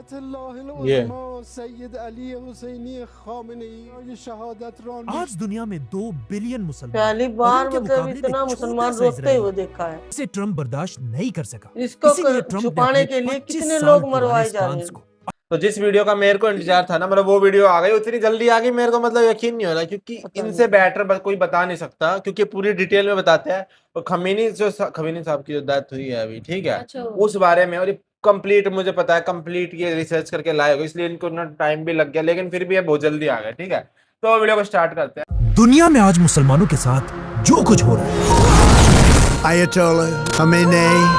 ये आज दुनिया में 2 बिलियन मुसलमान पहली और बार इनके मतलब मुकाबले इतना एक मुसलमान छोटा सा रोते इजराइल हुए देखा है। इसे ट्रम्प बर्दाश्त नहीं कर सका। इसको इसीलिए ट्रम्प ने छुपाने अपने के लिए 25 कितने साल लोग पुराने मरवाए जा रहे स्टांस हैं। को तो जिस वीडियो का मेरे को इंतजार था ना, मतलब वो वीडियो आ गई, उतनी जल्दी आ गई, मेरे को मतलब यकीन नहीं हो रहा, क्योंकि पता इनसे नहीं। बेटर कोई बता नहीं सकता, क्योंकि पूरी डिटेल में बताते हैं। और खमीनी साहब की जो डेथ हुई है अभी, ठीक है, अच्छा। उस बारे में, और ये कंप्लीट मुझे पता है, कंप्लीट ये रिसर्च करके लाए हो, इसलिए इनको ना टाइम भी लग गया, लेकिन फिर भी ये बहुत जल्दी आ गए। ठीक है, तो वीडियो को स्टार्ट करते हैं। दुनिया में आज मुसलमानों के साथ जो कुछ हो रहा है, Ayatollah Khamenei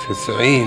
90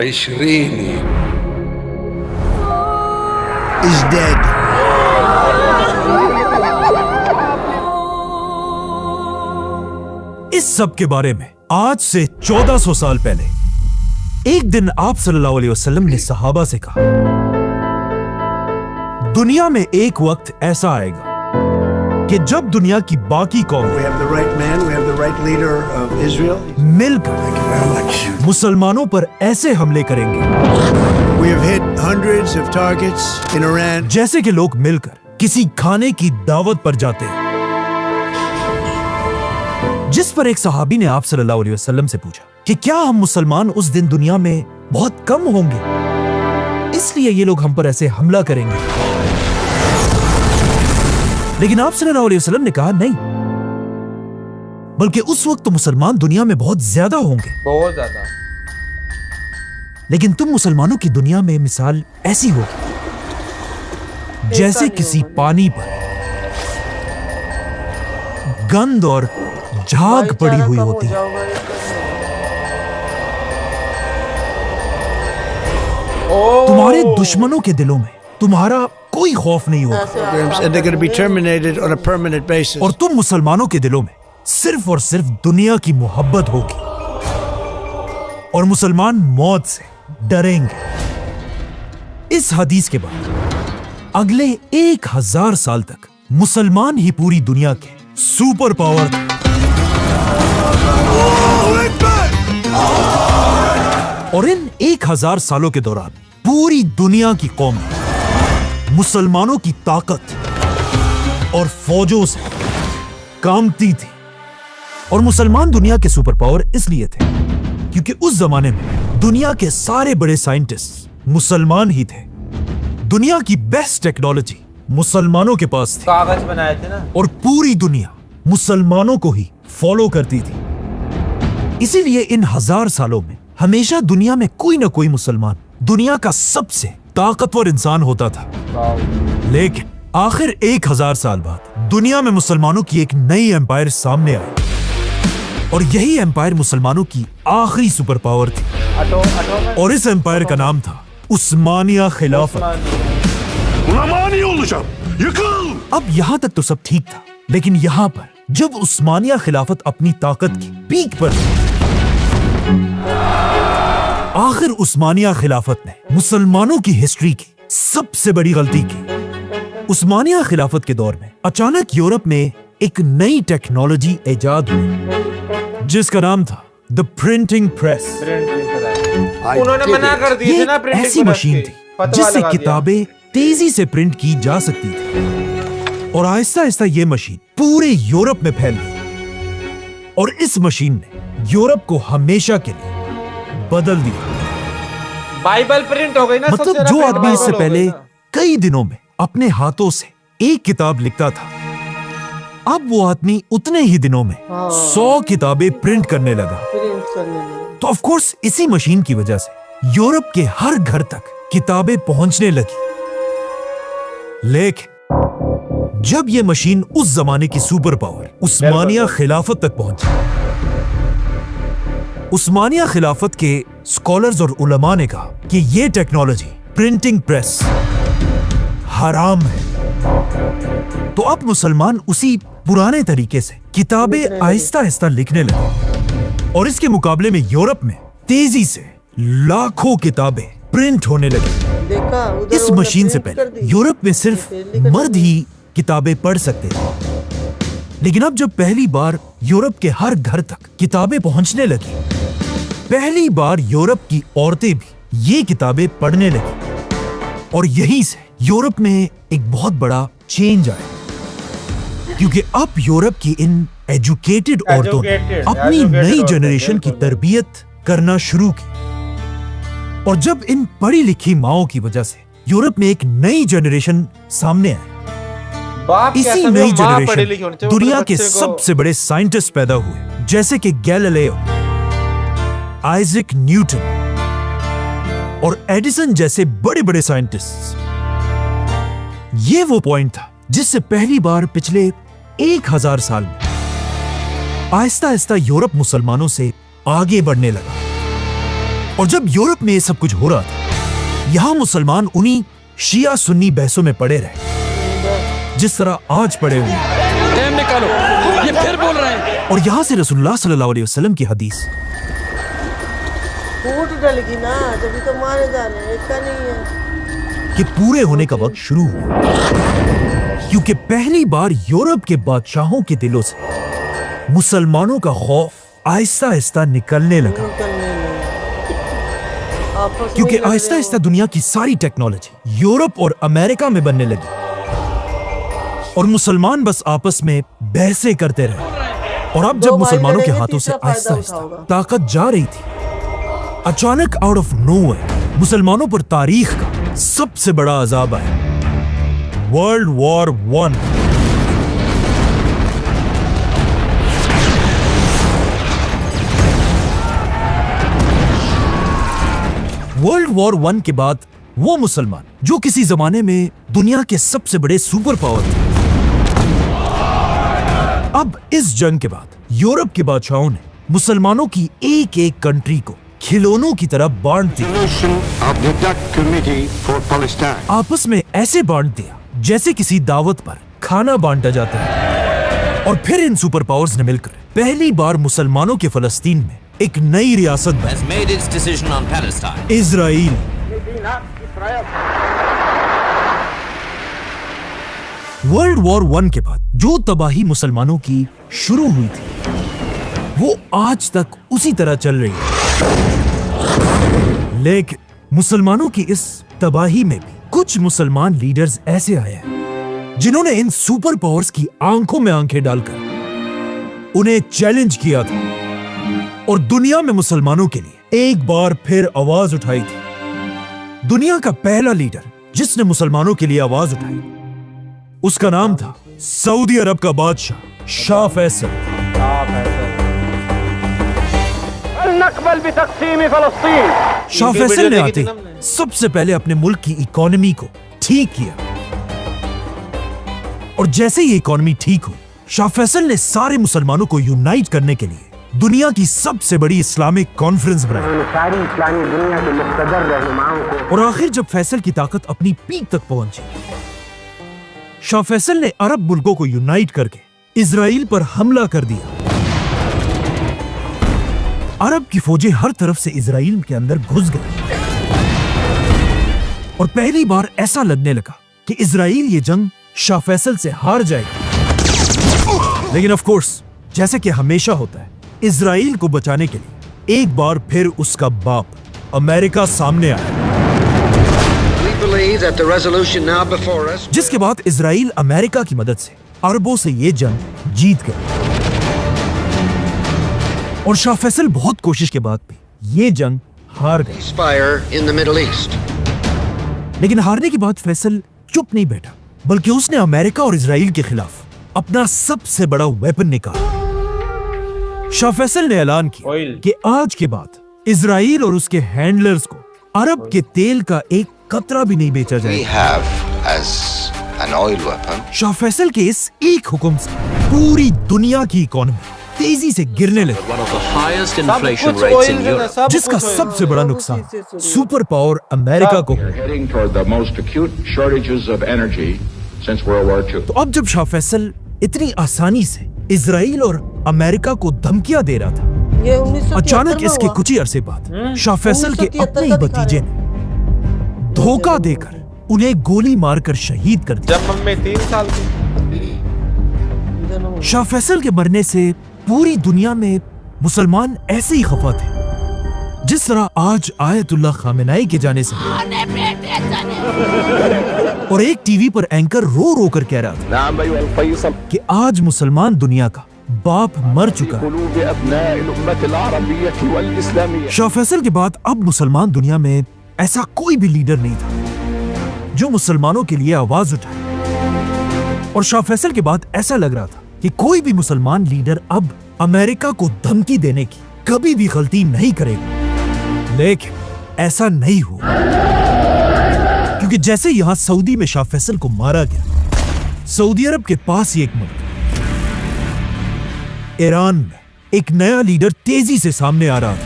20 is dead. इस सब के बारे में आज से 1400 साल पहले एक दिन आप सल्लल्लाहु अलैहि वसल्लम ने सहाबा से कहा, दुनिया में एक वक्त ऐसा आएगा कि जब दुनिया की बाकी कौम We have the right man, we have the right leader of Israel. मिलकर मुसलमानों पर ऐसे हमले करेंगे We have hit hundreds of targets in Iran. जैसे कि लोग मिलकर किसी खाने की दावत पर जाते हैं। जिस पर एक सहाबी ने आप सल्लल्लाहु अलैहि वसल्लम से पूछा कि क्या हम मुसलमान उस दिन दुनिया में बहुत कम होंगे, इसलिए ये लोग हम पर ऐसे हमला करेंगे। लेकिन आप सल्लल्लाहु अलैहि वसल्लम ने कहा नहीं, बल्कि उस वक्त तो मुसलमान दुनिया में बहुत ज्यादा होंगे, बहुत ज्यादा। लेकिन तुम मुसलमानों की दुनिया में मिसाल ऐसी होगी जैसे नहीं किसी होगा। पानी पर गंद और झाग पड़ी भाईचारा हुई कम हो होती है। जाओगा ये तुम्हारे दुश्मनों के दिलों में तुम्हारा कोई खौफ नहीं होगा ऐसे Programs, आप and they're going to be करेंगे। terminated on a permanent basis. और तुम मुसलमानों के दिलों में सिर्फ और सिर्फ दुनिया की मोहब्बत होगी और मुसलमान मौत से डरेंगे। इस हदीस के बाद अगले 1000 साल तक मुसलमान ही पूरी दुनिया के सुपर पावर थे। और इन 1000 सालों के दौरान पूरी दुनिया की कौम मुसलमानों की ताकत और फौजों से कामती थी। और मुसलमान दुनिया के सुपर पावर इसलिए थे क्योंकि उस जमाने में दुनिया के सारे बड़े साइंटिस्ट मुसलमान ही थे। दुनिया की बेस्ट टेक्नोलॉजी मुसलमानों के पास थी कागज बनाए थे ना। और पूरी दुनिया मुसलमानों को ही फॉलो करती थी। इसीलिए इन 1000 सालों में हमेशा दुनिया में कोई ना कोई मुसलमान दुनिया का सबसे ताकतवर इंसान होता था। लेकिन आखिर 1000 साल बाद दुनिया में मुसलमानों की एक नई एम्पायर सामने आई और यही एम्पायर मुसलमानों की आखिरी सुपर पावर थी। और इस एम्पायर का नाम था उस्मानिया खिलाफत। अब यहां तक तो सब ठीक था, लेकिन यहां पर जब उस्मानिया खिलाफत अपनी ताकत की पीक पर थी, आखिर उस्मानिया खिलाफत ने मुसलमानों की हिस्ट्री की सबसे बड़ी गलती की। उस्मानिया खिलाफत के दौर में अचानक यूरोप में एक नई टेक्नोलॉजी इजाद हुई जिसका नाम था द प्रिंटिंग प्रेस। उन्होंने मना कर दिए थे ये ना एक प्रिंटिंग ऐसी प्रेस मशीन की, थी फतवा जिससे लगा दिया। किताबें तेजी से प्रिंट की जा सकती थी और आहिस्ता आहिस्ता ये मशीन पूरे यूरोप में फैल गई और इस मशीन ने यूरोप को हमेशा के लिए बदल दिया। बाइबल प्रिंट हो गई ना। सबसे मतलब ज्यादा जो प्रिंट आदमी इससे बाइबल हो गई पहले ना। कई दिनों में अपने हाथों से एक किताब लिखता था, अब वो आदमी उतने ही दिनों में 100 किताबें प्रिंट करने लगा। प्रिंट करने लगे। तो ऑफ कोर्स इसी मशीन की वजह से यूरोप के हर घर तक किताबें पहुंचने लगी। लेकिन जब यह मशीन उस जमाने की सुपर पावर उस्मानिया खिलाफत तक पहुंची, उस्मानिया खिलाफत के स्कॉलर्स और उलमा ने कहा कि यह टेक्नोलॉजी प्रिंटिंग प्रेस हराम है। तो अब मुसलमान उसी पुराने तरीके से किताबें आहिस्ता आहिस्ता लिखने लगे और इसके मुकाबले में यूरोप में तेजी से लाखों किताबें प्रिंट होने लगी। देखा उधर इस वो मशीन से प्रिंट कर पहले दी। यूरोप में सिर्फ मर्द ही किताबें पढ़ सकते थे, लेकिन अब जब पहली बार यूरोप के हर घर तक किताबें पहुंचने लगी, पहली बार यूरोप की औरतें भी ये किताबें पढ़ने लगी और यहीं से यूरोप में एक बहुत बड़ा चेंज आया, क्योंकि अब यूरोप की इन एजुकेटेड औरतों ने अपनी नई जनरेशन की तरबियत करना शुरू की। और जब इन पढ़ी लिखी माओं की वजह से यूरोप में एक नई जनरेशन सामने आई, बाप इसी कैसा भी नई हो, माँ पढ़ी लिखी होनी जनरेशन चाहिए, दुनिया अपने के बच्चे को- सबसे बड़े साइंटिस्ट पैदा हुए, जैसे कि गैलीलियो, आइजैक न्यूटन और एडिसन जैसे बड़े बड़े साइंटिस्ट। ये वो पॉइंट था जिससे पहली बार पिछले 1000 साल में आहिस्ता आहिस्ता यूरोप मुसलमानों से आगे बढ़ने लगा। और जब यूरोप में ये सब कुछ हो रहा था, यहां मुसलमान उन्हीं शिया सुन्नी बहसों में पड़े रहे जिस तरह आज पड़े हुए हैं। टाइम निकालो, ये फिर बोल रहे हैं। और यहां से रसूलुल्लाह सल्लल्लाहु अलैहि वसल्लम की हदीस फूट डलेगी ना, तभी तो मारे जाने इसका नहीं है। के पूरे होने का वक्त शुरू हुआ, क्योंकि पहली बार यूरोप के बादशाहों के दिलों से मुसलमानों का खौफ आहिस्ता आहिस्ता निकलने लगा, क्योंकि आहिस्ता आहिस्ता दुनिया की सारी टेक्नोलॉजी यूरोप और अमेरिका में बनने लगी और मुसलमान बस आपस में बहसें करते रहे। और अब जब मुसलमानों के हाथों से आहिस्ता आहिस्ता ताकत जा रही थी, अचानक आउट ऑफ नोवेयर मुसलमानों पर तारीख का सबसे बड़ा अजाब आया, वर्ल्ड वॉर 1। वर्ल्ड वॉर 1 के बाद वो मुसलमान जो किसी जमाने में दुनिया के सबसे बड़े सुपर पावर थे, अब इस जंग के बाद यूरोप के बादशाहों ने मुसलमानों की एक एक कंट्री को खिलौनों की तरह बांट दिया, of the Dutch Committee for Palestine. आपस में ऐसे बांट दिया जैसे किसी दावत पर खाना बांटा जाता है। और फिर इन सुपर पावर्स ने मिलकर पहली बार मुसलमानों के फलस्तीन में एक नई रियासत has बनाई, made its decision on Palestine. Israel. World war 1 के बाद जो तबाही मुसलमानों की शुरू हुई थी, वो आज तक उसी तरह चल रही है। लेकिन मुसलमानों की इस तबाही में भी कुछ मुसलमान लीडर्स ऐसे आए हैं जिन्होंने इन सुपर पावर्स की आंखों में आंखें डालकर उन्हें चैलेंज किया था और दुनिया में मुसलमानों के लिए एक बार फिर आवाज उठाई थी। दुनिया का पहला लीडर जिसने मुसलमानों के लिए आवाज उठाई, उसका नाम था सऊदी अरब का बादशाह शाह फैसल। शाह फैसल ने आते ही सबसे पहले अपने मुल्क की इकोनॉमी को ठीक किया, और जैसे ही इकोनॉमी ठीक हुई, शाह फैसल ने सारे मुसलमानों को यूनाइट करने के लिए दुनिया की सबसे बड़ी इस्लामिक कॉन्फ्रेंस बनाई। सारी इस्लामी दुनिया के मुक़्तदर रहनुमाओं को और आखिर जब फैसल की ताकत अपनी पीक तक पहुंची, शाह फैसल ने अरब मुल्कों को यूनाइट करके इजराइल पर हमला कर दिया। अरब की फौजें हर तरफ से इजराइल के अंदर घुस गई और पहली बार ऐसा लगने लगा कि इजराइल ये जंग शाह फैसल से हार जाएगा। लेकिन ऑफ कोर्स, जैसे कि हमेशा होता है, इजराइल को बचाने के लिए एक बार फिर उसका बाप अमेरिका सामने आया, We believe that the resolution now before us जिसके बाद इजराइल अमेरिका की मदद से अरबों से ये जंग जीत गया। और शाह फैसल बहुत कोशिश के बाद भी ये जंग हार गए। ceasefire in the Middle East. लेकिन हारने के बाद फैसल चुप नहीं बैठा, बल्कि उसने अमेरिका और इजराइल के खिलाफ अपना सबसे बड़ा वेपन निकाला। शाह फैसल ने ऐलान किया ऑयल। कि आज के बाद इजराइल और उसके हैंडलर्स को अरब के तेल का एक कतरा भी नहीं बेचा We जाएगा। have as an oil weapon Shah Faisal के इस एक हुक्म से पूरी दुनिया की इकोनॉमी तेजी से गिरने लगी, One of the highest सब inflation कुछ rates ऑयल in से Europe. सब जिसका कुछ ऑयल। सबसे बड़ा नुकसान सुपर पावर अमेरिका को हुआ। heading toward the most acute shortages of energy since World War II. तो अब जब शाह फैसल इतनी आसानी से इजराइल और अमेरिका को धमकियां दे रहा था, ये 1973 अचानक में इसके हुआ। कुछ ही अरसे बाद शाह फैसल के 1973 अपने ही का दिखा भतीजे ने धोखा देकर उन्हें गोली मारकर शहीद कर दिया। जब मम्मी 3 साल की। जन्म शाह फैसल के मरने से पूरी दुनिया में मुसलमान ऐसे ही खफा थे जिस तरह आज आयतुल्लाह खामेनाई के जाने से और एक टीवी पर एंकर रो रो कर कह रहा था कि आज मुसलमान दुनिया का बाप मर चुका है। शाह फैसल के बाद अब मुसलमान दुनिया में ऐसा कोई भी लीडर नहीं था जो मुसलमानों के लिए आवाज उठाए। और शाह फैसल के बाद ऐसा लग रहा था कि कोई भी मुसलमान लीडर अब अमेरिका को धमकी देने की कभी भी गलती नहीं करेगा। लेकिन ऐसा नहीं हुआ, क्योंकि जैसे यहां सऊदी में शाह फैसल को मारा गया, सऊदी अरब के पास ही एक मुल्क ईरान में एक नया लीडर तेजी से सामने आ रहा था।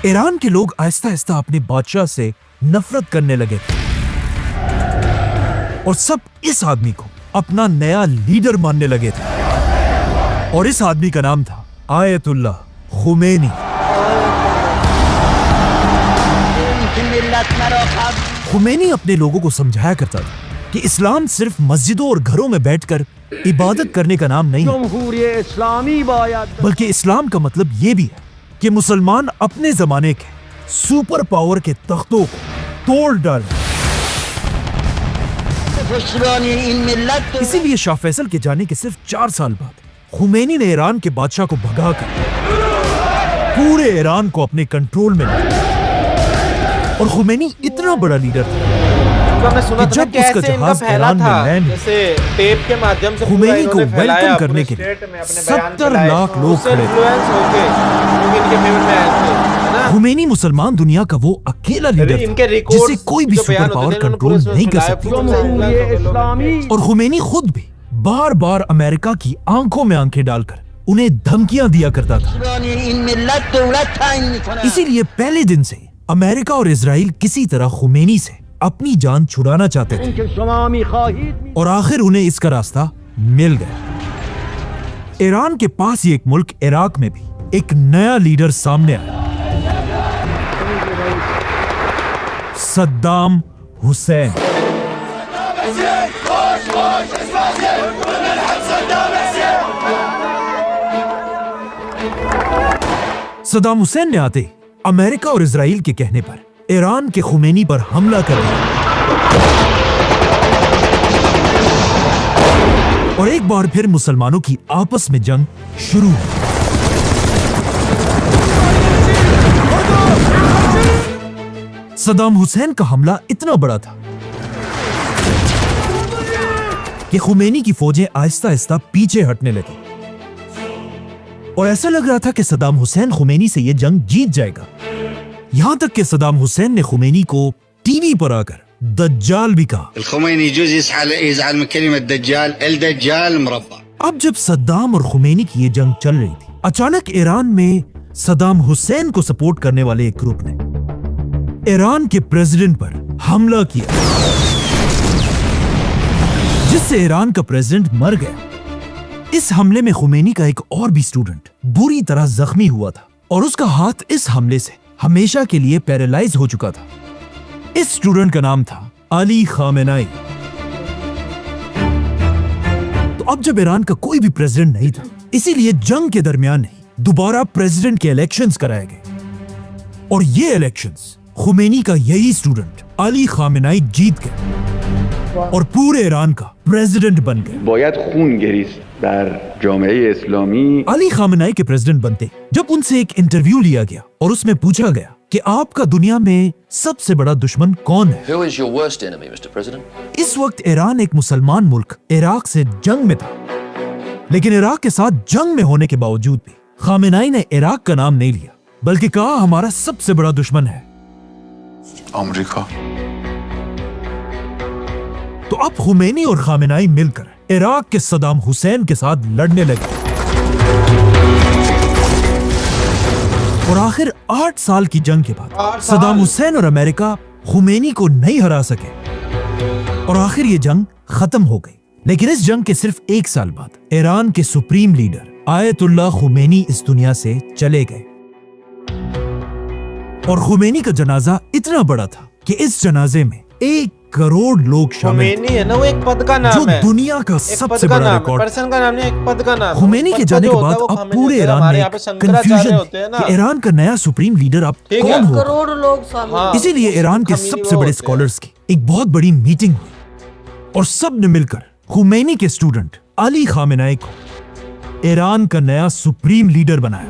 ईरान के लोग आहिस्ता आहिस्ता अपने बादशाह से नफरत करने लगे थे और सब इस आदमी को अपना नया लीडर मानने लगे थे। और इस आदमी का नाम था आयतुल्लाह खुमैनी। खुमैनी अपने लोगों को समझाया करता था कि इस्लाम सिर्फ मस्जिदों और घरों में बैठकर इबादत करने का नाम नहीं है, बल्कि इस्लाम का मतलब यह भी है कि मुसलमान अपने जमाने के सुपर पावर के तख्तों को तोड़ डालें। इसीलिए शाह फैसल के जाने के सिर्फ 4 साल बाद खुमैनी ने ईरान के बादशाह को भगाकर पूरे ईरान को अपने कंट्रोल में लिया। और खुमैनी इतना बड़ा लीडर था हमने सुना था जब कैसे उसका इनका जहाज फैला ईरान में था, लैंड जैसे टेप के माध्यम से खुमैनी को वेलकम करने के लिए 70 लाख लोग खड़े थे। खुमैनी मुसलमान दुनिया का वो अकेला लीडर था जिसे कोई भी सुपर पावर कंट्रोल नहीं कर सकती। और खुमैनी खुद भी बार बार अमेरिका की आंखों में आंखें डालकर उन्हें धमकियां दिया करता था। इसीलिए पहले दिन से अमेरिका और इजराइल किसी तरह खुमैनी से अपनी जान छुड़ाना चाहते थे और आखिर उन्हें इसका रास्ता मिल गया। ईरान के पास ही एक मुल्क इराक में भी एक नया लीडर सामने आया, सद्दाम हुसैन। सद्दाम हुसैन ने आते अमेरिका और इजराइल के कहने पर ईरान के खुमैनी पर हमला कर दिया और एक बार फिर मुसलमानों की आपस में जंग शुरू हुई। सद्दाम हुसैन का हमला इतना बड़ा था कि खुमैनी की फौजें आहिस्ता आहिस्ता पीछे हटने लगी और ऐसा लग रहा था कि सद्दाम हुसैन खुमैनी से यह जंग जीत जाएगा। यहां तक कि सद्दाम हुसैन ने खुमैनी को टीवी पर आकर दज्जाल भी कहा। अब जब सद्दाम और खुमैनी की ये जंग चल रही थी, अचानक ईरान में सद्दाम हुसैन को सपोर्ट करने वाले एक ग्रुप ने ईरान के प्रेसिडेंट पर हमला किया, जिससे ईरान का प्रेसिडेंट मर गया। इस हमले में खुमैनी का एक और भी स्टूडेंट बुरी तरह जख्मी हुआ था और उसका हाथ इस हमले से हमेशा के लिए पैरालाइज हो चुका था। इस स्टूडेंट का नाम था अली खामेनाई। तो अब जब ईरान का कोई भी प्रेसिडेंट नहीं था, इसीलिए जंग के दरमियान ही दोबारा प्रेसिडेंट के इलेक्शंस कराए गए और ये इलेक्शंस खुमैनी का यही स्टूडेंट अली खामेनाई जीत गए और पूरे ईरान का प्रेसिडेंट बन गए। अली खामेनाई के प्रेसिडेंट बनते जब उनसे एक इंटरव्यू लिया गया और उसमें पूछा गया कि आपका दुनिया में सबसे बड़ा दुश्मन कौन है? Who is your worst enemy, Mr. President? इस वक्त ईरान एक मुसलमान मुल्क इराक से जंग में था, लेकिन इराक के साथ जंग में होने के बावजूद भी खामेनाई ने इराक का नाम नहीं लिया, बल्कि कहा हमारा सबसे बड़ा दुश्मन है अमेरिका। तो अब खुमैनी और खामेनाई मिलकर इराक के सद्दाम हुसैन के साथ लड़ने लगे और आखिर 8 साल की जंग के बाद सद्दाम हुसैन और अमेरिका खुमैनी को नहीं हरा सके और आखिर ये जंग खत्म हो गई। लेकिन इस जंग के सिर्फ 1 साल बाद ईरान के सुप्रीम लीडर आयतुल्लाह खुमैनी इस दुनिया से चले गए और खुमैनी का जनाजा इतना बड़ा था कि इस जनाजे में 1 करोड़ लोग शामिल थे, खुमैनी है ना, वो एक पद का जो नाम है, दुनिया का एक सबसे पद का बड़ा नाम है, रिकॉर्ड। पर्सन का नाम नहीं, एक पद का नाम है। खुमैनी पद के का जाने जो के होता है बाद वो अब खामेनी पूरे होता है। ईरान हमारे में यहाँ पे शंकराचार्य कंफ्यूजन होते हैं ना, कि ईरान का नया सुप्रीम लीडर अब ठीक है। कौन होगा। करोड़ लोग शामिल हाँ। हैं। इसीलिए ईरान के खामेनी सबसे वो बड़े होते हैं। स्कॉलर्स की एक बहुत बड़ी मीटिंग हुई और सब ने मिलकर खुमैनी के स्टूडेंट अली खामेनाई को ईरान का नया सुप्रीम लीडर बनाया।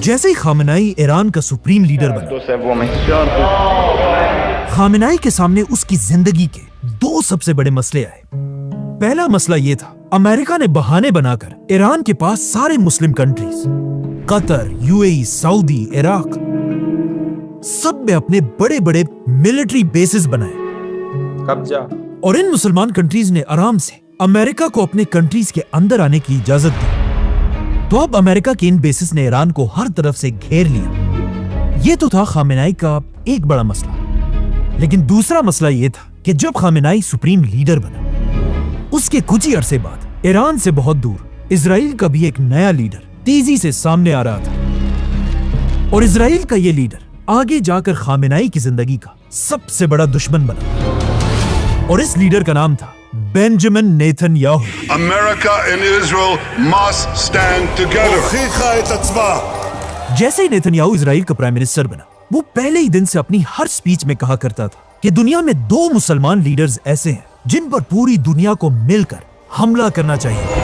जैसे ही खामेनाई ईरान का सुप्रीम लीडर बना, खामेनाई के सामने उसकी जिंदगी के दो सबसे बड़े मसले आए। पहला मसला यह था, अमेरिका ने बहाने बनाकर ईरान के पास सारे Muslim countries, Qatar, UAE, Saudi, Iraq, सब में अपने बड़े बड़े मिलिट्री बेसिस बनाए कब्जा। और इन मुसलमान कंट्रीज ने आराम से अमेरिका को अपने कंट्रीज के अंदर आने की इजाजत दी। तो अब अमेरिका के इन बेसिस ने ईरान को हर तरफ से घेर लिया। यह तो था खामेनाई का एक बड़ा मसला। लेकिन दूसरा मसला यह था कि जब खामेनाई सुप्रीम लीडर बना, उसके कुछ ही अरसे बाद ईरान से बहुत दूर इजराइल का भी एक नया लीडर तेजी से सामने आ रहा था। और इजराइल का यह लीडर आगे जाकर खामेनाई की जिंदगी का सबसे बड़ा दुश्मन बना। और इस लीडर का नाम था Benjamin Netanyahu. America and Israel must stand together. जैसे ही नेतन्याहू इजराइल का प्राइम मिनिस्टर बना, वो पहले ही दिन से अपनी हर स्पीच में कहा करता था कि दुनिया में दो मुसलमान लीडर्स ऐसे हैं जिन पर पूरी दुनिया को मिलकर हमला करना चाहिए।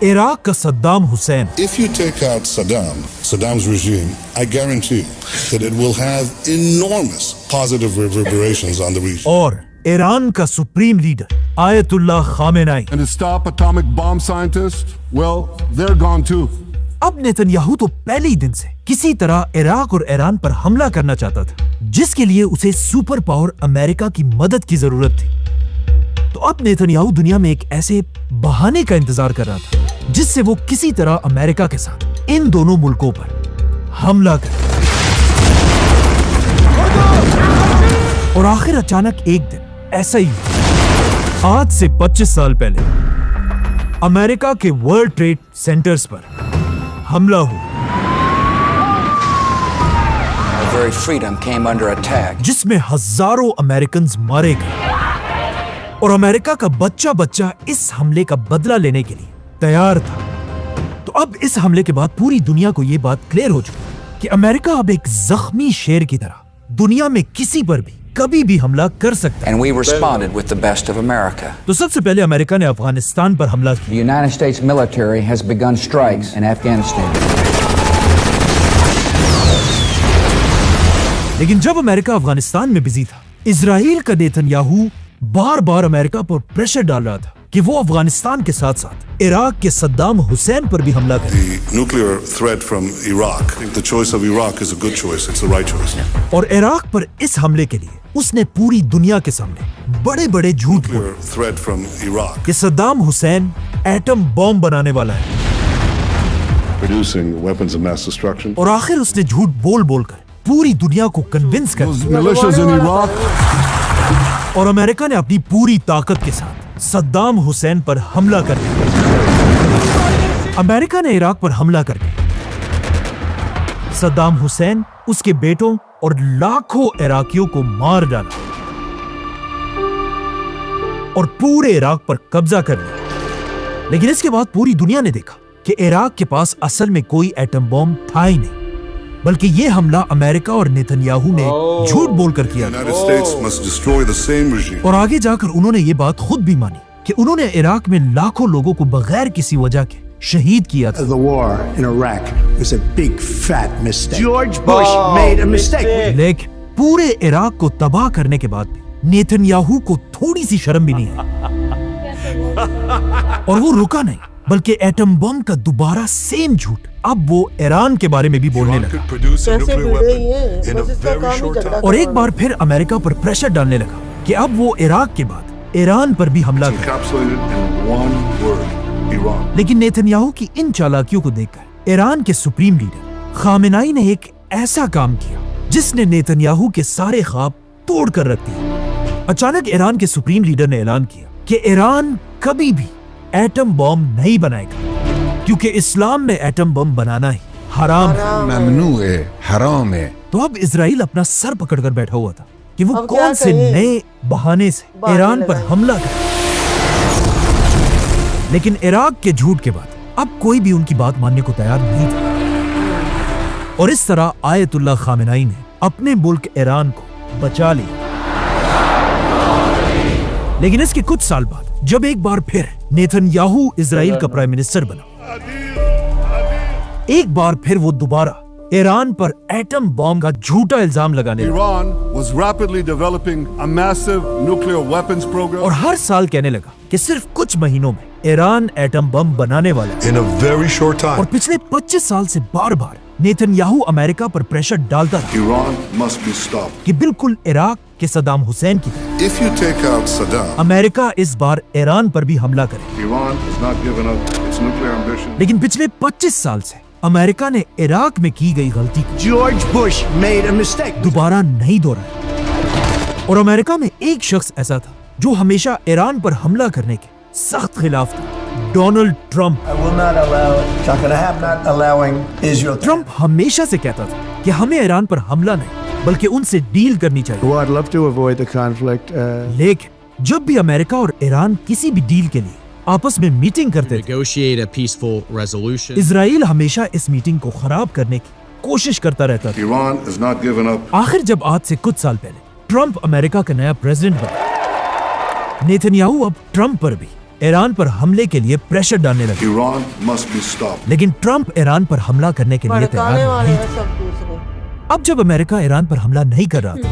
इराक का Saddam Hussain, If you take out Saddam's regime, I guarantee that it will have enormous positive reverberations on the region. और ईरान का supreme leader Ayatollah Khamenei. And to stop atomic bomb scientists, well, they're gone too. अब Netanyahu तो पहले ही दिन से किसी तरह Iraq और ईरान पर हमला करना चाहता था, जिसके लिए उसे सुपर पावर अमेरिका की मदद की जरूरत थी। तो अब नेतन्याहू दुनिया में एक ऐसे बहाने का इंतजार कर रहा था जिससे वो किसी तरह अमेरिका के साथ इन दोनों मुल्कों पर हमला करे। और आखिर अचानक एक दिन ऐसा ही हुआ। आज से 25 साल पहले अमेरिका के वर्ल्ड ट्रेड सेंटर्स पर हमला हुआ, Our very freedom came under attack. जिसमें हजारों अमेरिकन मारे गए। और अमेरिका का बच्चा बच्चा इस हमले का बदला लेने के लिए तैयार था। तो अब इस हमले के बाद पूरी दुनिया को यह बात क्लियर हो चुकी कि अमेरिका अब एक जख्मी शेर की तरह दुनिया में किसी पर भी कभी भी हमला कर सकता है। And we responded with the best of America. तो सबसे पहले अमेरिका ने अफगानिस्तान पर हमला किया। The United States military has begun strikes in Afghanistan. लेकिन जब अमेरिका अफगानिस्तान में बिजी था, इजराइल का नेतन्याहू बार बार अमेरिका पर प्रेशर डाल रहा था कि वो अफगानिस्तान के साथ साथ इराक के सद्दाम हुसैन पर भी हमला करे। The nuclear threat from Iraq. I think the choice of Iraq is a good choice. It's the right choice. और इराक पर इस हमले के लिए उसने पूरी दुनिया के सामने बड़े बड़े झूठ बोले Nuclear threat from Iraq. कि सद्दाम हुसैन एटम बॉम्ब बनाने वाला है। Producing weapons of mass destruction. और आखिर उसने झूठ बोल बोलकर पूरी दुनिया को कन्विंस कर दिया। Militias in Iraq. और अमेरिका ने अपनी पूरी ताकत के साथ सद्दाम हुसैन पर हमला कर दिया। अमेरिका ने इराक पर हमला करके सद्दाम हुसैन, उसके बेटों और लाखों इराकियों को मार डाला और पूरे इराक पर कब्जा कर लिया। लेकिन इसके बाद पूरी दुनिया ने देखा कि इराक के पास असल में कोई एटम बॉम्ब था ही नहीं, बल्कि यह हमला अमेरिका और नेतन्याहू ने झूठ बोलकर किया था। United States must destroy the same regime. और आगे जाकर उन्होंने ये बात खुद भी मानी कि उन्होंने इराक में लाखों लोगों को बगैर किसी वजह के शहीद किया था। The war in Iraq was a big fat mistake. George Bush made a mistake. लेकिन पूरे इराक को तबाह करने के बाद भी नेतन्याहू को थोड़ी सी शर्म भी नहीं आई और वो रुका नहीं, बल्कि एटम बम का दोबारा सेम झूठ अब वो ईरान के बारे में भी बोलने Iran लगा। could produce a कैसे nuclear भिड़े ही weapon हैं, in a बस इसका very काम ही short झगड़ा time. और एक बार फिर अमेरिका पर प्रेशर डालने लगा कि अब वो इराक के बाद ईरान पर भी हमला करे। Encapsulated in one word, Iran. लेकिन नेतन्याहू की इन चालाकियों को देखकर ईरान के सुप्रीम लीडर खामेनाई ने एक ऐसा काम किया जिसने नेतन्याहू के सारे ख्वाब तोड़ कर रख दिए। अचानक ईरान के सुप्रीम लीडर ने ऐलान किया कि ईरान कभी भी एटम बॉम्ब नहीं बनाएगा, क्योंकि इस्लाम में एटम बम बनाना ही हराम है। ममनू है, हराम है। तो अब इजराइल अपना सर पकड़कर बैठा हुआ था कि वो अब क्या कौन से करिए? नए बहाने से बहाने ईरान पर लगाए। हमला करे। लेकिन इराक के झूठ के बाद अब कोई भी उनकी बात मानने को तैयार नहीं था और इस तरह आयतुल्लाह खामेनाई ने अपने मुल्क ईरान को बचा लिया। लेकिन इसके कुछ साल बाद जब एक बार फिर नेतन्याहू इजराइल का प्राइम मिनिस्टर बना, एक बार फिर वो दोबारा ईरान पर एटम बॉम्ब का झूठा इल्जाम लगाने लगा Iran was rapidly developing a massive nuclear weapons program. और हर साल कहने लगा कि सिर्फ कुछ महीनों में ईरान एटम बम बनाने वाला है। In a very short और time, पिछले 25 साल से बार बार नेतन्याहू अमेरिका पर प्रेशर डालता रहा Iran must be stopped. कि बिल्कुल इराक के सद्दाम हुसैन की तरह If you take out Saddam, America इस बार ईरान पर भी हमला करे। Iran has not given up its nuclear ambition. लेकिन पिछले 25 साल से अमेरिका ने इराक में की गई गलती को George Bush made a mistake. दोबारा नहीं दोहराया। और अमेरिका में एक शख्स ऐसा था जो हमेशा ईरान पर हमला करने के सख्त खिलाफ था, Donald Trump. I will not allow it. It's not going to happen. Not allowing Israel. Trump हमेशा से कहता था कि हमें ईरान पर हमला नहीं बल्कि उनसे डील करनी चाहिए। Well, I'd love to avoid the conflict. लेकिन जब भी अमेरिका और ईरान किसी भी डील के लिए आपस में मीटिंग करते थे, Negotiate a peaceful resolution. Israel हमेशा इस मीटिंग को खराब करने की कोशिश करता रहता था। Iran has not given up. आखिर जब आज से कुछ साल पहले ट्रंप अमेरिका का नया प्रेसिडेंट बना, नेतन्याहू अब ट्रंप पर भी ईरान पर हमले के लिए प्रेशर डालने लगे। Iran must be stopped. लेकिन ट्रंप ईरान पर हमला करने के लिए भड़काने तैयार वाले नहीं हैं था। सब दूसरे। अब जब अमेरिका ईरान पर हमला नहीं कर रहा था,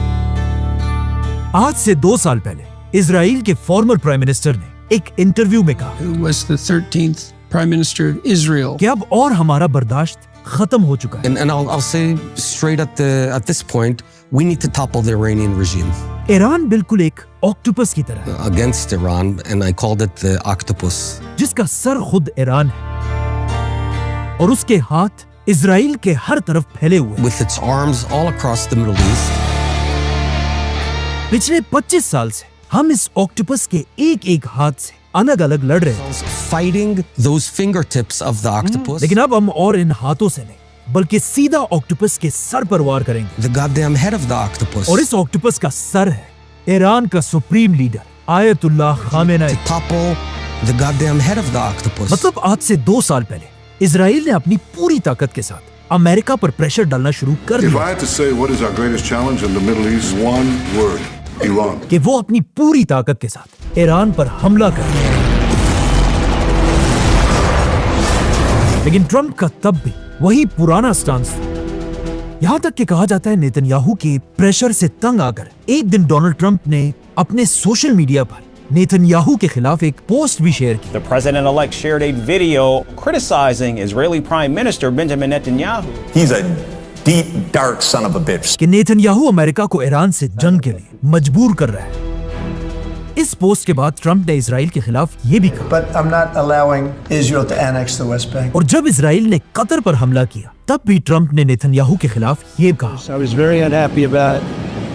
आज से 2 साल पहले इजराइल के फॉर्मर प्राइम मिनिस्टर ने एक इंटरव्यू में कहा Who was the 13th Prime Minister of Israel? कि अब और हमारा बर्दाश्त खत्म हो चुका है। And I'll say straight at this point, we need to topple the Iranian regime. Iran बिल्कुल एक ऑक्टोपस की तरह है Against Iran, and I called it the octopus. जिसका सर खुद ईरान है और उसके हाथ इजराइल के हर तरफ फैले हुए हैं। With its arms all across the Middle East. पिछले 25 साल से हम इस ऑक्टोपस के एक एक हाथ से अलग अलग लड़ रहे हैं, Fighting those fingertips of the octopus. लेकिन अब हम और इन हाथों से नहीं बल्कि सीधा ऑक्टोपस के सर पर वार करेंगे। The goddamn head of the octopus. और इस ऑक्टोपस का सर है ईरान का supreme leader Ayatollah Khamenei. To topple the goddamn head of the octopus. मतलब आज से 2 साल पहले इजराइल ने अपनी पूरी ताकत के साथ अमेरिका पर प्रेशर डालना शुरू कर If दिया I had to say what is our greatest challenge in the Middle East, one word: Iran. कि वो अपनी पूरी ताकत के साथ ईरान पर हमला कर। लेकिन ट्रंप का तब भी वही पुराना स्टांस था। यहां तक कि कहा जाता है नेतन्याहू के प्रेशर से तंग आकर एक दिन डोनाल्ड ट्रंप ने अपने सोशल मीडिया पर नेतन्याहू के खिलाफ एक पोस्ट भी शेयर की। The president-elect shared a video criticizing Israeli Prime Minister Benjamin Netanyahu. He's a deep, dark son of a bitch. कि नेतन्याहू अमेरिका को ईरान से जंग के लिए मजबूर कर रहा है। इस पोस्ट के बाद ट्रंप ने इजराइल के खिलाफ ये भी कहा। But I'm not allowing Israel to annex the West Bank. और जब इजराइल ने कतर पर हमला किया तब भी ट्रंप ने नेतन्याहू के खिलाफ ये कहा। I was very unhappy about it.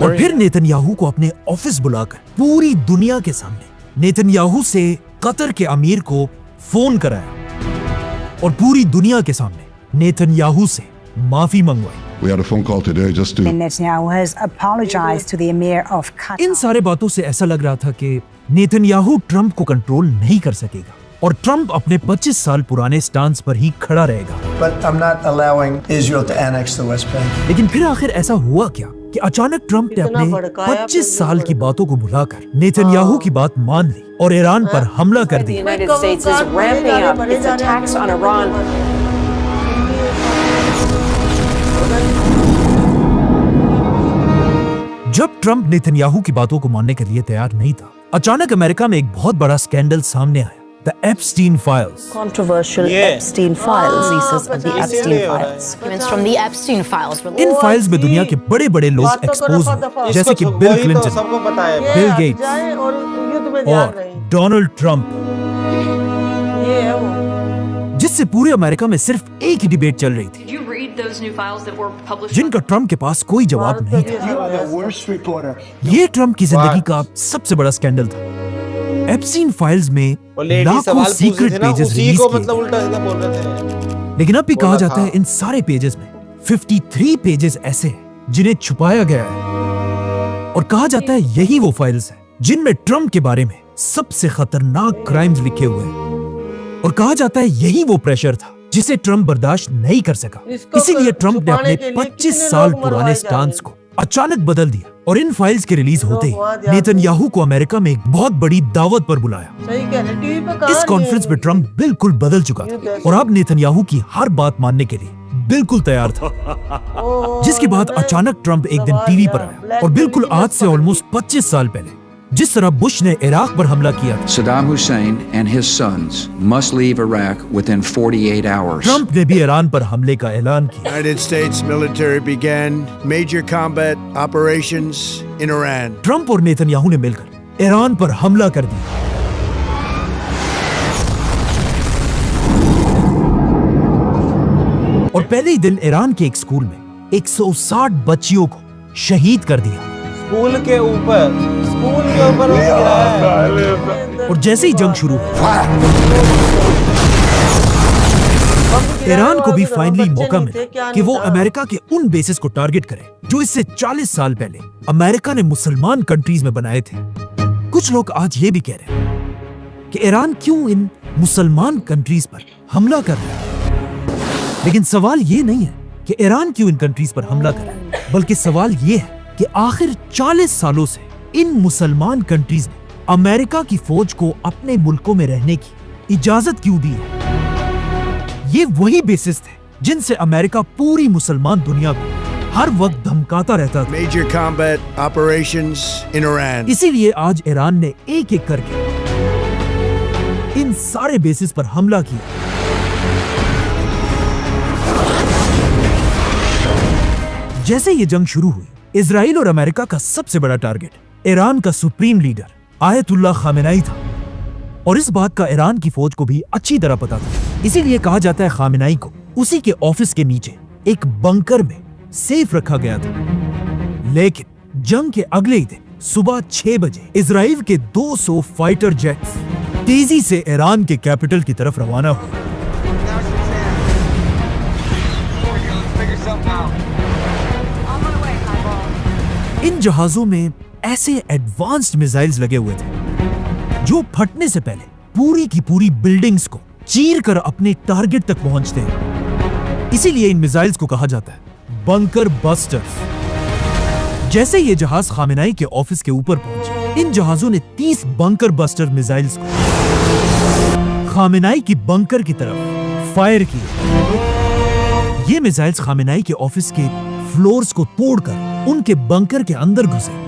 और फिर नेतन्याहू को अपने ऑफिस बुलाकर पूरी दुनिया के सामने नेतन्याहू से कतर के अमीर को फोन कराया और पूरी दुनिया के सामने नेतन्याहू से माफी मंगवाई। We had a phone call today just to. Netanyahu has apologized to the Emir of Qatar. इन सारे बातों से ऐसा लग रहा था कि नेतन्याहू ट्रंप को कंट्रोल नहीं कर सकेगा और ट्रंप अपने 25 साल पुराने स्टांस पर ही खड़ा रहेगा। But I'm not allowing Israel to annex the West Bank. लेकिन फिर आखिर ऐसा हुआ क्या कि अचानक ट्रंप ने अपने 25 साल की बातों को भुलाकर नेतन्याहू की बात मान ली और ईरान पर हमला कर दिया। The United States is ramping up its attacks on Iran. जब ट्रंप नेतन्याहू की बातों को मानने के लिए तैयार नहीं था, अचानक अमेरिका में एक बहुत बड़ा स्कैंडल सामने आया, the Epstein files. Controversial Epstein files, pieces of the Epstein files. Documents from the Epstein files. In files में दुनिया के बड़े बड़े लोग एक्सपोज हैं, जैसे कि बिल क्लिंटन, सबको पता है। बिल गेट्स जाए और युद्ध में ध्यान और रहे। डोनाल्ड ट्रंप, ये है वो। जिससे पूरे अमेरिका में सिर्फ एक ही डिबेट चल रही थी, जिनका ट्रंप के पास कोई जवाब नहीं था। ये ट्रंप की जिंदगी का सबसे बड़ा स्कैंडल था। एप्स्टीन फाइल्स में लाखों सीक्रेट पेजेस रिलीज किए मतलब उल्टा सीधा बोल रहे थे। लेकिन अब भी कहा बोला जाता था। है इन सारे पेजेस में 53 पेजेस ऐसे हैं जिन्हें छुपाया गया है, और कहा जाता है यही वो फाइल्स हैं जिनमें ट्रंप के बारे में सबसे खतरनाक क्राइम्स लिखे हुए हैं, और कहा जाता है यही वो प्रेशर था जिसे ट्रंप बर्दाश्त नहीं कर सका। इसीलिए ट्रंप ने अपने 25 साल पुराने स्टांस को अचानक बदल दिया और इन फाइल्स के रिलीज होते ही नेतन्याहू को अमेरिका में एक बहुत बड़ी दावत पर बुलाया। सही कह रहे, टीवी पे कहाँ इस नहीं कॉन्फ्रेंस है में ट्रंप बिल्कुल बदल चुका था और अब नेतन्याहू की हर बात मानने के लिए बिल्कुल तैयार था। जिसके बाद अचानक ट्रंप एक दिन टीवी पर आया और बिल्कुल आज से ऑलमोस्ट 25 साल पहले जिस तरह बुश ने इराक पर हमला किया, Saddam Hussein and his sons must leave Iraq within 48 hours. Trump ने भी ईरान पर हमले का ऐलान किया। United States military began major combat operations in Iran. Trump और नेतन्याहू ने मिलकर ईरान पर हमला कर दिया। और पहले ही दिन ईरान के एक स्कूल में 160 बच्चियों को शहीद कर दिया। स्कूल के ऊपर वो गिराया है। और जैसे ही जंग शुरू हुई, ईरान को भी फाइनली मौका मिला कि वो अमेरिका के उन बेसिस को टारगेट करे जो इससे 40 साल पहले अमेरिका ने मुसलमान कंट्रीज में बनाए थे। कुछ लोग आज ये भी कह रहे हैं कि ईरान क्यों इन मुसलमान कंट्रीज पर हमला कर रहा है, लेकिन सवाल ये नहीं है कि ईरान क्यों इन कंट्रीज पर हमला कर रहा है, बल्कि सवाल ये है कि आखिर 40 सालों से इन मुसलमान कंट्रीज ने अमेरिका की फौज को अपने मुल्कों में रहने की इजाजत क्यों दी है। ये वही बेसिस थे जिनसे अमेरिका पूरी मुसलमान दुनिया को हर वक्त धमकाता रहता था। Major combat operations in Iran. इसीलिए आज ईरान ने एक एक करके इन सारे बेसिस पर हमला किया। जैसे ये जंग शुरू हुई, इजराइल और अमेरिका का सबसे बड़ा टारगेट ईरान का सुप्रीम लीडर आयतुल्लाह खामेनेई था, और इस बात का ईरान की फौज को भी अच्छी तरह पता था। इसीलिए कहा जाता है खामेनेई को उसी के ऑफिस के नीचे एक बंकर में सेफ रखा गया था। लेकिन जंग के अगले ही दिन सुबह 6 बजे इजराइल के 200 फाइटर जेट्स तेजी से ईरान के कैपिटल की तरफ रवाना हुए। इन जहाजों में ऐसे एडवांस्ड मिसाइल्स लगे हुए थे जो फटने से पहले पूरी की पूरी बिल्डिंग्स को चीर कर अपने टारगेट तक पहुंचते हैं। इसीलिए इन मिसाइल्स को कहा जाता है बंकर बस्टर्स। जैसे ये जहाज खामेनेई के ऑफिस के ऊपर पहुंचे, इन जहाजों ने 30 बंकर बस्टर मिसाइल्स को खामेनेई की बंकर की तरफ फायर किए। ये मिसाइल्स खामेनेई के ऑफिस के फ्लोर्स को तोड़कर उनके बंकर के अंदर घुसे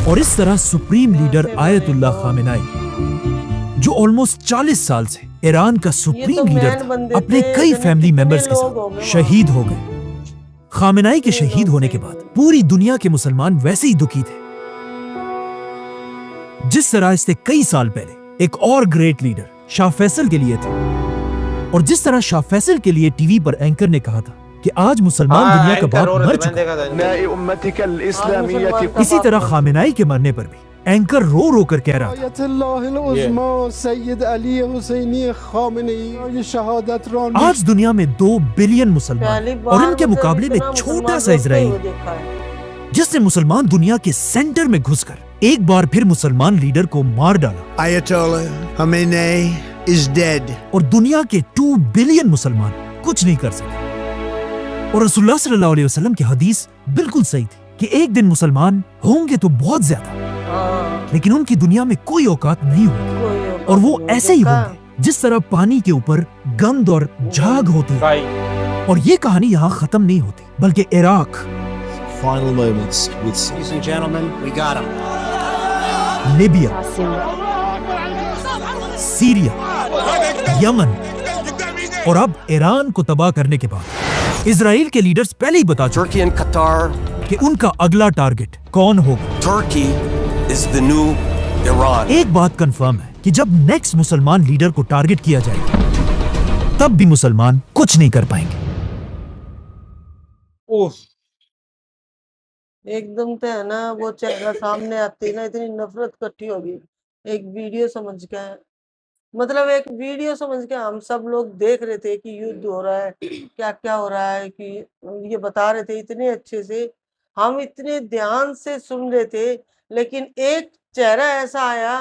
और इस तरह सुप्रीम लीडर आयतुल्लाह खामेनेई, जो ऑलमोस्ट 40 साल से ईरान का सुप्रीम लीडर था, अपने कई फैमिली मेंबर्स के साथ शहीद हो गए। खामेनेई के शहीद होने के बाद पूरी दुनिया के मुसलमान वैसे ही दुखी थे जिस तरह इससे कई साल पहले एक और ग्रेट लीडर शाह फैसल के लिए थे, और जिस तरह शाह फैसल के लिए टीवी पर एंकर ने कहा था कि आज मुसलमान दुनिया का बाप मर चुका है। इसी तरह खामेनेई के मरने पर भी एंकर रो रो कर कह रहा था, आज दुनिया में 2 बिलियन मुसलमान और इनके मुकाबले में छोटा सा इजराइल, जिसने मुसलमान दुनिया के सेंटर में घुसकर एक बार फिर मुसलमान लीडर को मार डाला। Ayatollah Khamenei is dead. और दुनिया के 2 बिलियन मुसलमान कुछ नहीं कर सके। और रसूलुल्लाह सल्लल्लाहु अलैहि वसल्लम की हदीस बिल्कुल सही थी कि एक दिन मुसलमान होंगे तो बहुत ज्यादा, लेकिन उनकी दुनिया में कोई औकात नहीं होगी, और वो ऐसे ही होंगे जिस तरह पानी के ऊपर गंद और झाग होती है। और ये कहानी यहाँ खत्म नहीं होती, बल्कि Iraq, Final moments with Ladies and gentlemen, we got him. Libya, Syria, Yemen और अब ईरान को तबाह करने के बाद इजराइल के लीडर्स पहले ही बता चुके कि उनका अगला टारगेट कौन होगा। Turkey is the new Iran. एक बात कंफर्म है कि जब नेक्स्ट मुसलमान लीडर को टारगेट किया जाएगा, तब भी मुसलमान कुछ नहीं कर पाएंगे। एकदम तो है ना, वो चेहरा सामने आते ही ना इतनी नफरत इकट्ठी होगी, एक वीडियो समझ के मतलब एक वीडियो समझ के हम सब लोग देख रहे थे कि युद्ध हो रहा है, क्या क्या हो रहा है, कि ये बता रहे थे इतने अच्छे से, हम इतने ध्यान से सुन रहे थे, लेकिन एक चेहरा ऐसा आया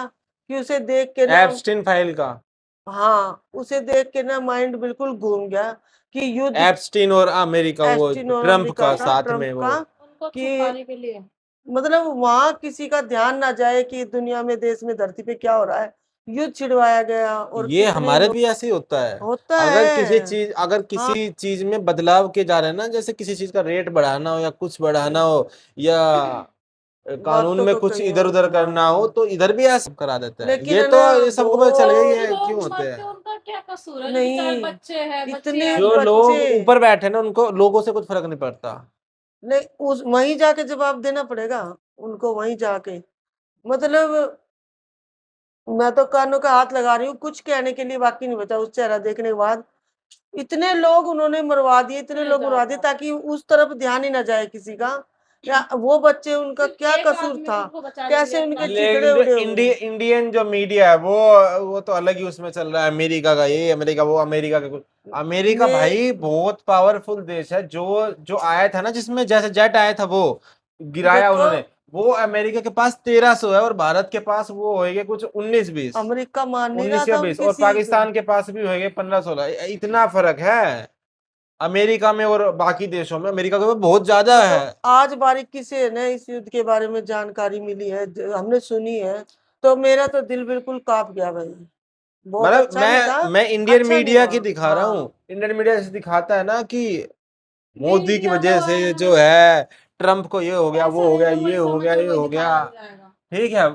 कि उसे देख के ना, एप्स्टीन फाइल का, हाँ, उसे देख के ना माइंड बिल्कुल घूम गया कि युद्ध एप्स्टीन और अमेरिका, वो एस्टिन और ट्रम्प अमेरिका का का, साथ ट्रम्प में वो, का, कि मतलब वहां किसी का ध्यान ना जाए कि दुनिया में, देश में, धरती पे क्या हो रहा है, युद्ध छिड़वाया गया और ये कितने हमारे लोग, भी ऐसे ही होता है। होता अगर है। अगर किसी चीज में बदलाव किए जा रहे हैं ना, जैसे किसी चीज का रेट बढ़ाना हो या कुछ बढ़ाना हो या कानून बातों में को कुछ कहीं इधर और, उधर करना हो, तो इधर भी ऐसा करा देता है। लेकिन ये है तो ना ये सबको पता चल गई है क्यों होते हैं। उनका क्या कसूर है? नहीं, बच्चे हैं, इतने जो लोग बच्चे, ऊपर बैठे हैं ना, उनको, लोगों से कुछ फर्क नहीं पड़ता। नहीं, उस वहीं जाके जवाब देना पड़ेगा उनको, वहीं जाके, मतलब मैं तो कानों का हाथ लगा रही हूँ, कुछ कहने के लिए बाकी नहीं बचा उस चेहरा देखने के बाद। इतने लोग उन्होंने मरवा दिए, इतने लोग मरवा दिए, ताकि उस तरफ ध्यान ही ना जाए किसी का, या वो बच्चे, उनका क्या कसूर था, कैसे उनके चिथड़े लेकिन जो उड़े हुए। इंडियन जो मीडिया है, वो तो अलग ही उसमें चल रहा है। अमेरिका का ये, अमेरिका वो, अमेरिका का कुछ, अमेरिका मैं भाई बहुत पावरफुल देश है। जो जो आया था ना, जिसमें जैसे जेट आया था वो गिराया देखो, उन्होंने, वो अमेरिका के पास 1300 है और भारत के पास वो होएगा कुछ 19-20, अमेरिका मान नहीं रहा 19 या था 20, उनकी और सीख। पाकिस्तान के पास भी होएगा 15-16। इतना फर्क है अमेरिका में और बाकी देशों में। अमेरिका में बहुत ज्यादा तो है। आज बारीकी से ना इस युद्ध के बारे में जानकारी मिली है, हमने सुनी है, तो मेरा तो दिल बिल्कुल कांप गया भाई। बहुत मतलब अच्छा नहीं था, मैं इंडियन अच्छा नहीं मीडिया की हुआ। दिखा रहा हूँ। हाँ, इंडियन मीडिया ऐसे दिखाता है ना कि मोदी की वजह से जो है ट्रम्प को ये हो गया, वो हो गया, ये हो गया, ये हो गया। ठीक है,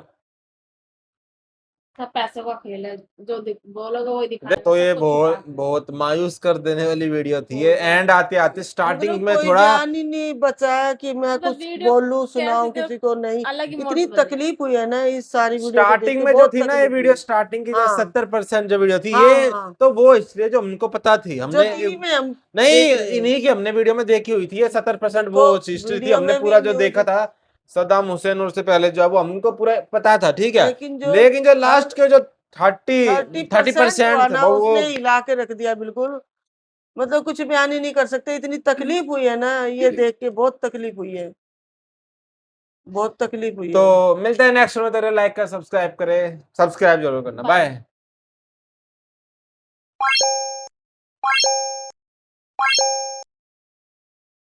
सब पैसे का खेल है, जो बोलोगे वही दिखाएगा, तो ये सब कुछ छुपा बहुत के। बहुत मायूस कर देने वाली वीडियो थी ये। एंड आते आते स्टार्टिंग मतलब में कोई थोड़ा, जान ही नहीं बचा कि मैं मतलब कुछ वीडियो बोलूं, सुनाऊं कैसे किसी को, नहीं। अलग ही इतनी मोड बन गया। तकलीफ हुई है ना इस सारी वीडियो को देख स्टार्टिंग के, में जो बहुत थी ना ये तकलीफ वीडियो, हुई। स्टार्टिंग की जो हाँ 70% जो वीडियो थी हाँ ये, हाँ, तो वो इसलिए जो हमको पता थी, जो हमने टीवी में हम नहीं, देख रहे हैं। इन्हीं की हमने वीडियो में देखी हुई थी। ये 70% देखो, वो हिस्ट्री थी, वीडियो हमने में भी पूरा जो न्यूज, देखा था सद्दाम हुसैन और से पहले जो है, वो हमको पूरा पता था। ठीक है, लेकिन जो लेकिन जो लास्ट के जो 30% हुआ 30% थे ना, वो उसने हिला के रख दिया बिल्कुल। मतलब कुछ बयान ही नहीं कर सकते, इतनी तकलीफ हुई है ना ये देख के, बहुत तकलीफ हुई है, बहुत तकलीफ हुई तो है। मिलते हैं नेक्स्ट में। तेरे लाइक कर, सब्सक्राइब करे, सब्सक्राइब जरूर करना। बाय।